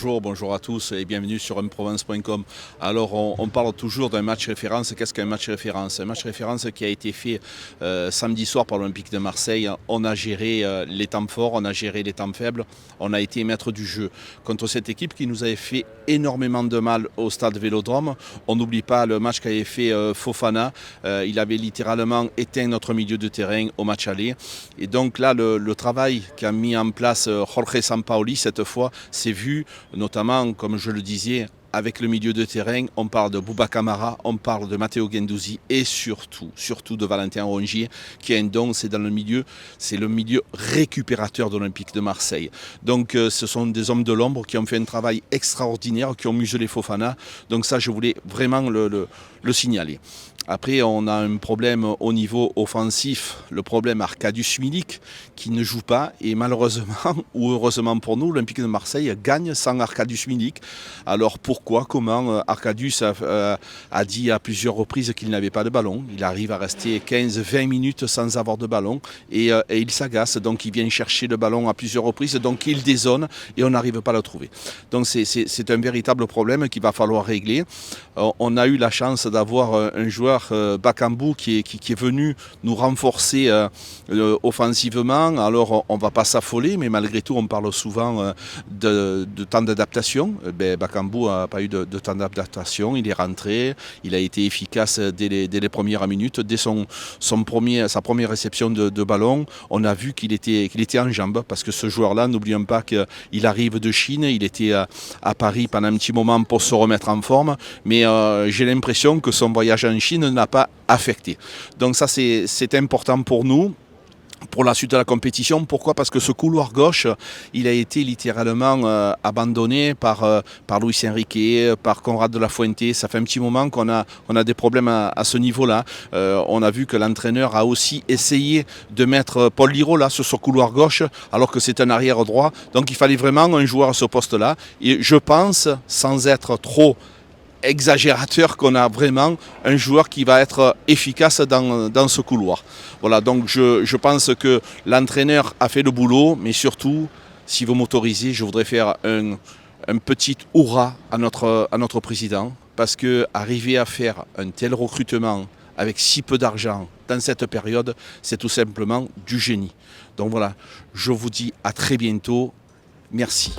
Bonjour à tous et bienvenue sur unprovence.com. Alors on parle toujours d'un match référence. Qu'est-ce qu'un match référence? Un match référence qui a été fait samedi soir par l'Olympique de Marseille. On a géré les temps forts, on a géré les temps faibles, on a été maître du jeu contre cette équipe qui nous avait fait énormément de mal au stade Vélodrome. On n'oublie pas le match qu'avait fait Fofana. Il avait littéralement éteint notre milieu de terrain au match aller. Et donc là, le travail qu'a mis en place Jorge Sampaoli cette fois, s'est vu notamment, comme je le disais, avec le milieu de terrain. On parle de Bouba Kamara, on parle de Matteo Guendouzi et surtout de Valentin Rongier qui a un don, c'est dans le milieu, c'est le milieu récupérateur de l'Olympique de Marseille. Donc ce sont des hommes de l'ombre qui ont fait un travail extraordinaire, qui ont muselé Fofana. Donc ça, je voulais vraiment le signaler. Après, on a un problème au niveau offensif, le problème Arkadiusz Milik qui ne joue pas et malheureusement ou heureusement pour nous, l'Olympique de Marseille gagne sans Arkadiusz Milik. Alors pourquoi, comment Arkadiusz a dit à plusieurs reprises qu'il n'avait pas de ballon. Il arrive à rester 15-20 minutes sans avoir de ballon et il s'agace. Donc il vient chercher le ballon à plusieurs reprises, donc il dézone et on n'arrive pas à le trouver. Donc c'est un véritable problème qu'il va falloir régler. On a eu la chance d'avoir un joueur Bakambu qui est venu nous renforcer offensivement. Alors on ne va pas s'affoler, mais malgré tout on parle souvent de temps d'adaptation. Bakambu n'a pas eu de temps d'adaptation, il est rentré, il a été efficace dès les premières minutes, dès sa première réception de ballon. On a vu qu'il était en jambes, parce que ce joueur-là, n'oublions pas qu'il arrive de Chine, il était à Paris pendant un petit moment pour se remettre en forme, mais j'ai l'impression que son voyage en Chine n'a pas affecté. Donc ça c'est important pour nous, pour la suite de la compétition. Pourquoi? Parce que ce couloir gauche, il a été littéralement abandonné par Luis Enrique, par Conrad de la Fuente. Ça fait un petit moment qu'on a des problèmes à ce niveau-là. On a vu que l'entraîneur a aussi essayé de mettre Paul Lirola sur ce couloir gauche, alors que c'est un arrière droit. Donc il fallait vraiment un joueur à ce poste-là. Et je pense, sans être trop exagérateur, qu'on a vraiment un joueur qui va être efficace dans ce couloir. Voilà, donc je pense que l'entraîneur a fait le boulot, mais surtout, si vous m'autorisez, je voudrais faire un petit hurrah à notre président, parce qu'arriver à faire un tel recrutement avec si peu d'argent dans cette période, c'est tout simplement du génie. Donc voilà, je vous dis à très bientôt. Merci.